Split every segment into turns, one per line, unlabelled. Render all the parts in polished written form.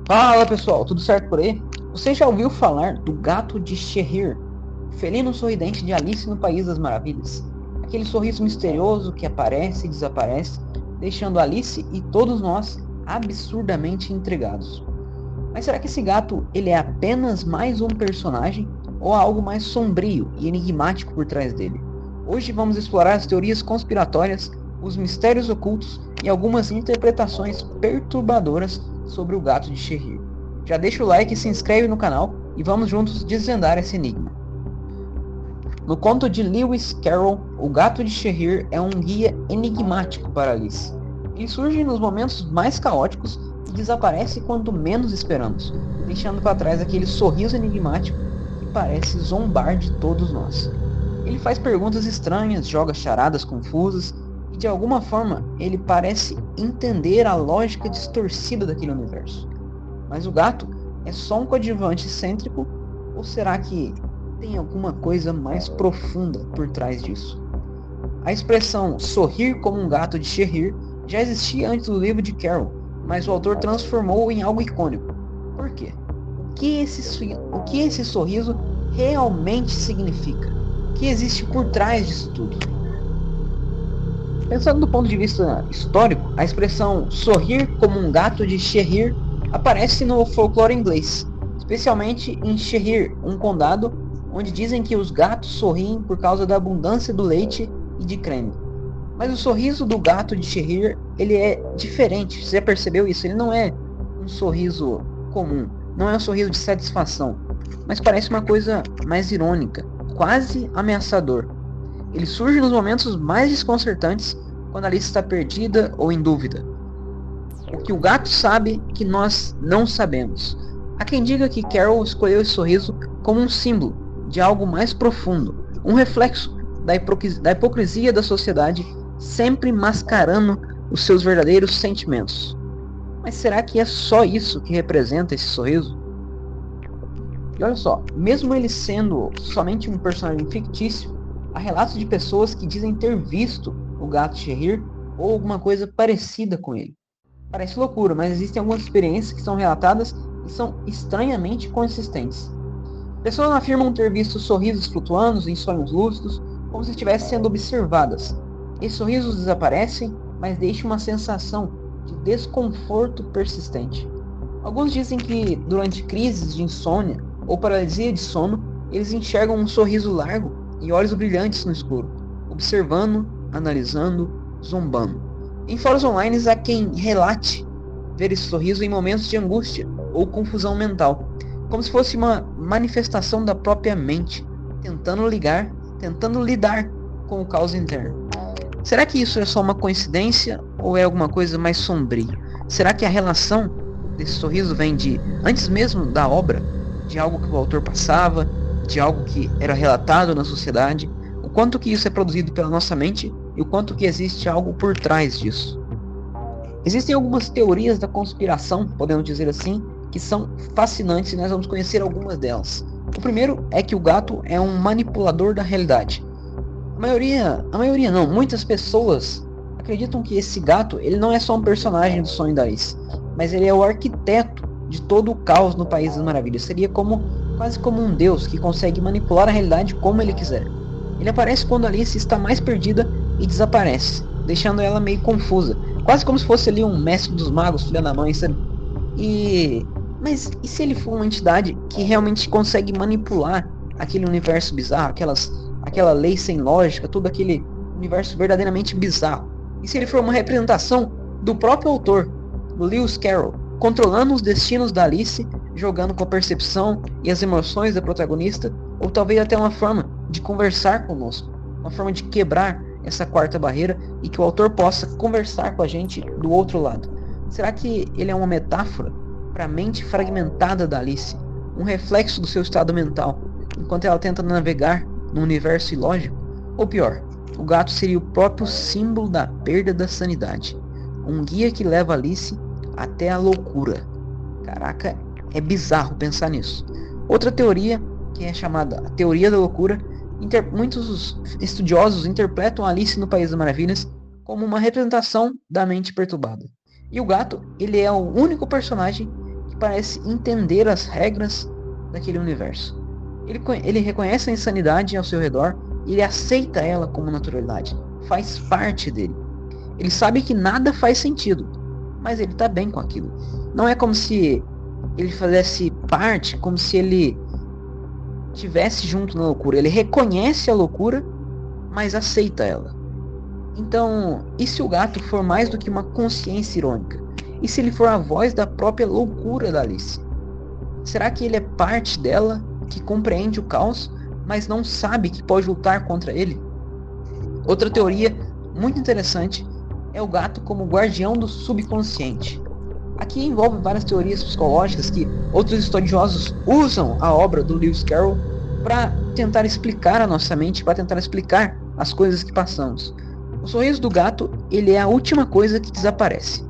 Fala pessoal, tudo certo por aí? Você já ouviu falar do gato de Shehir, felino sorridente de Alice no País das Maravilhas? Aquele sorriso misterioso que aparece e desaparece, deixando Alice e todos nós absurdamente intrigados. Mas será que esse gato ele é apenas mais um personagem ou há algo mais sombrio e enigmático por trás dele? Hoje vamos explorar as teorias conspiratórias, os mistérios ocultos e algumas interpretações perturbadoras sobre o gato de Shehir. Já deixa o like e se inscreve no canal e vamos juntos desvendar esse enigma. No conto de Lewis Carroll, o gato de Shehir é um guia enigmático para Alice. Ele surge nos momentos mais caóticos e desaparece quando menos esperamos, deixando para trás aquele sorriso enigmático que parece zombar de todos nós. Ele faz perguntas estranhas, joga charadas confusas e de alguma forma ele parece entender a lógica distorcida daquele universo. Mas o gato é só um coadjuvante excêntrico ou será que tem alguma coisa mais profunda por trás disso? A expressão sorrir como um gato de Shehir já existia antes do livro de Carroll, mas o autor transformou em algo icônico. Por quê? O que esse sorriso realmente significa? O que existe por trás disso tudo? Pensando do ponto de vista histórico, a expressão sorrir como um gato de Shehir aparece no folclore inglês, especialmente em Shehir, um condado onde dizem que os gatos sorriem por causa da abundância do leite e de creme. Mas o sorriso do gato de Shehir, ele é diferente, você já percebeu isso? Ele não é um sorriso comum, não é um sorriso de satisfação, mas parece uma coisa mais irônica, quase ameaçador. Ele surge nos momentos mais desconcertantes, quando Alice está perdida ou em dúvida. O que o gato sabe que nós não sabemos. Há quem diga que Carroll escolheu esse sorriso como um símbolo de algo mais profundo, um reflexo da hipocrisia da sociedade, sempre mascarando os seus verdadeiros sentimentos. Mas será que é só isso que representa esse sorriso? E olha só, mesmo ele sendo somente um personagem fictício, há relatos de pessoas que dizem ter visto o gato Shehir ou alguma coisa parecida com ele. Parece loucura, mas existem algumas experiências que são relatadas e são estranhamente consistentes. Pessoas afirmam ter visto sorrisos flutuando em sonhos lúcidos, como se estivessem sendo observadas. Esses sorrisos desaparecem, mas deixam uma sensação de desconforto persistente. Alguns dizem que, durante crises de insônia ou paralisia de sono, eles enxergam um sorriso largo e olhos brilhantes no escuro, observando, analisando, zombando. Em fóruns online há quem relate ver esse sorriso em momentos de angústia ou confusão mental, como se fosse uma manifestação da própria mente, tentando lidar com o caos interno. Será que isso é só uma coincidência ou é alguma coisa mais sombria? Será que a relação desse sorriso vem de antes mesmo da obra, de algo que o autor passava, de algo que era relatado na sociedade? O quanto que isso é produzido pela nossa mente e o quanto que existe algo por trás disso? Existem algumas teorias da conspiração, podemos dizer assim, que são fascinantes e nós vamos conhecer algumas delas. O primeiro é que o gato é um manipulador da realidade. Muitas pessoas acreditam que esse gato ele não é só um personagem do sonho da Alice, mas ele é o arquiteto de todo o caos no País das Maravilhas. Seria quase como um deus que consegue manipular a realidade como ele quiser. Ele aparece quando Alice está mais perdida e desaparece, deixando ela meio confusa, quase como se fosse ali um mestre dos magos, filha da mãe, sabe? Mas e se ele for uma entidade que realmente consegue manipular aquele universo bizarro, aquela lei sem lógica, todo aquele universo verdadeiramente bizarro? E se ele for uma representação do próprio autor, do Lewis Carroll, controlando os destinos da Alice, jogando com a percepção e as emoções da protagonista, ou talvez até uma forma de conversar conosco, uma forma de quebrar essa quarta barreira e que o autor possa conversar com a gente do outro lado. Será que ele é uma metáfora para a mente fragmentada da Alice, um reflexo do seu estado mental, enquanto ela tenta navegar num universo ilógico? Ou pior, o gato seria o próprio símbolo da perda da sanidade, um guia que leva Alice até a loucura. Caraca, é bizarro pensar nisso. Outra teoria, que é chamada a teoria da loucura, muitos estudiosos interpretam Alice no País das Maravilhas como uma representação da mente perturbada. E o gato, ele é o único personagem que parece entender as regras daquele universo. Ele reconhece a insanidade ao seu redor e ele aceita ela como naturalidade. Faz parte dele. Ele sabe que nada faz sentido, mas ele está bem com aquilo. Não é como se ele fizesse parte, como se ele estivesse junto na loucura. Ele reconhece a loucura, mas aceita ela. Então, e se o gato for mais do que uma consciência irônica? E se ele for a voz da própria loucura da Alice? Será que ele é parte dela, que compreende o caos, mas não sabe que pode lutar contra ele? Outra teoria muito interessante é o gato como guardião do subconsciente. Aqui envolve várias teorias psicológicas que outros estudiosos usam a obra do Lewis Carroll para tentar explicar a nossa mente, para tentar explicar as coisas que passamos. O sorriso do gato, ele é a última coisa que desaparece.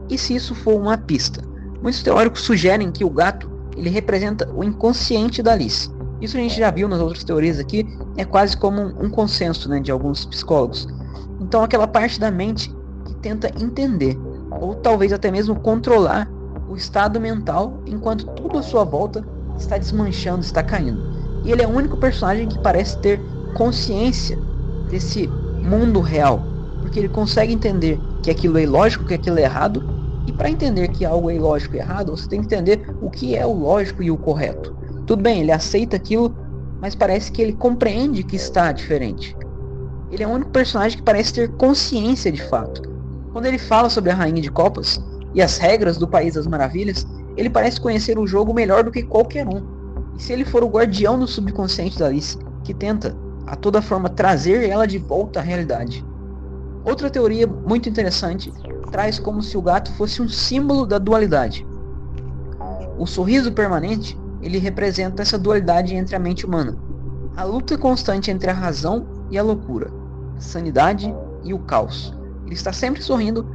E se isso for uma pista? Muitos teóricos sugerem que o gato, ele representa o inconsciente da Alice. Isso a gente já viu nas outras teorias aqui, é quase como um consenso, né, de alguns psicólogos. Então aquela parte da mente que tenta entender, ou talvez até mesmo controlar o estado mental enquanto tudo à sua volta está desmanchando, está caindo. E ele é o único personagem que parece ter consciência desse mundo real, porque ele consegue entender que aquilo é ilógico, que aquilo é errado, e para entender que algo é ilógico e errado, você tem que entender o que é o lógico e o correto. Tudo bem, ele aceita aquilo, mas parece que ele compreende que está diferente. Ele é o único personagem que parece ter consciência de fato. Quando ele fala sobre a Rainha de Copas e as regras do País das Maravilhas, ele parece conhecer o jogo melhor do que qualquer um. E se ele for o guardião do subconsciente da Alice, que tenta a toda forma trazer ela de volta à realidade. Outra teoria muito interessante traz como se o gato fosse um símbolo da dualidade. O sorriso permanente, ele representa essa dualidade entre a mente humana. A luta constante entre a razão e a loucura, a sanidade e o caos. Ele está sempre sorrindo,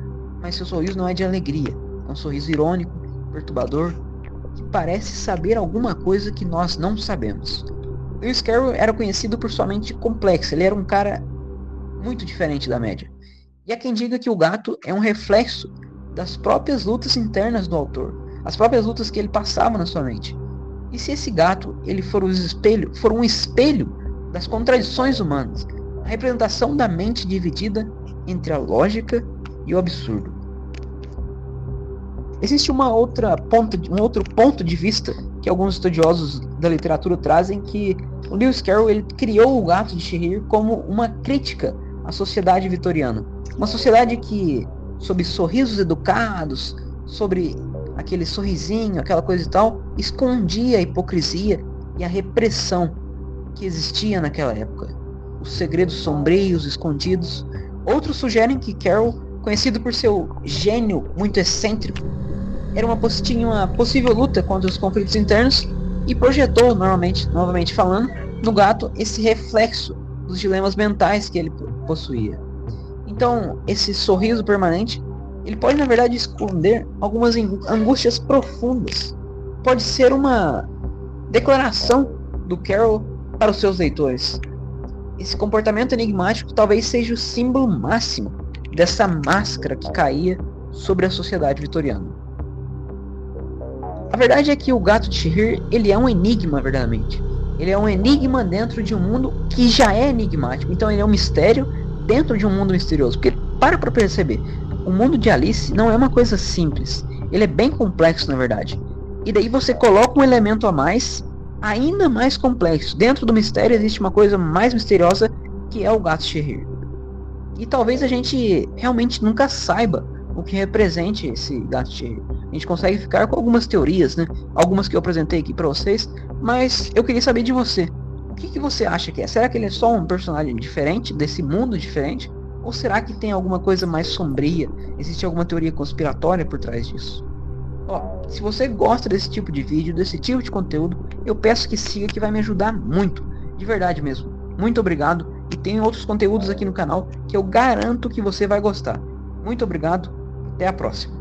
mas seu sorriso não é de alegria. É um sorriso irônico, perturbador, que parece saber alguma coisa que nós não sabemos. Lewis Carroll era conhecido por sua mente complexa. Ele era um cara muito diferente da média. E há quem diga que o gato é um reflexo das próprias lutas internas do autor, as próprias lutas que ele passava na sua mente. E se esse gato ele for um espelho das contradições humanas, a representação da mente dividida entre a lógica e o absurdo? Existe um outro ponto de vista que alguns estudiosos da literatura trazem, que o Lewis Carroll ele criou o Gato de Shihir como uma crítica à sociedade vitoriana. Uma sociedade que, sob sorrisos educados, sobre aquele sorrisinho, aquela coisa e tal, escondia a hipocrisia e a repressão que existia naquela época. Os segredos sombrios, escondidos. Outros sugerem que Carroll, conhecido por seu gênio muito excêntrico, era uma possível luta contra os conflitos internos e projetou, novamente falando, no gato esse reflexo dos dilemas mentais que ele possuía. Então, esse sorriso permanente, ele pode na verdade esconder algumas angústias profundas. Pode ser uma declaração do Carroll para os seus leitores. Esse comportamento enigmático talvez seja o símbolo máximo dessa máscara que caía sobre a sociedade vitoriana. A verdade é que o Gato de Shihir, ele é um enigma verdadeiramente. Ele é um enigma dentro de um mundo que já é enigmático. Então ele é um mistério dentro de um mundo misterioso. Porque, para perceber, o mundo de Alice não é uma coisa simples. Ele é bem complexo, na verdade. E daí você coloca um elemento a mais, ainda mais complexo. Dentro do mistério existe uma coisa mais misteriosa, que é o Gato de Shihir. E talvez a gente realmente nunca saiba o que represente esse Gato de Shihir. A gente consegue ficar com algumas teorias, né? Algumas que eu apresentei aqui para vocês, mas eu queria saber de você. O que você acha que é? Será que ele é só um personagem diferente, desse mundo diferente? Ou será que tem alguma coisa mais sombria? Existe alguma teoria conspiratória por trás disso? Ó, se você gosta desse tipo de vídeo, desse tipo de conteúdo, eu peço que siga, que vai me ajudar muito. De verdade mesmo. Muito obrigado. E tem outros conteúdos aqui no canal que eu garanto que você vai gostar. Muito obrigado. Até a próxima.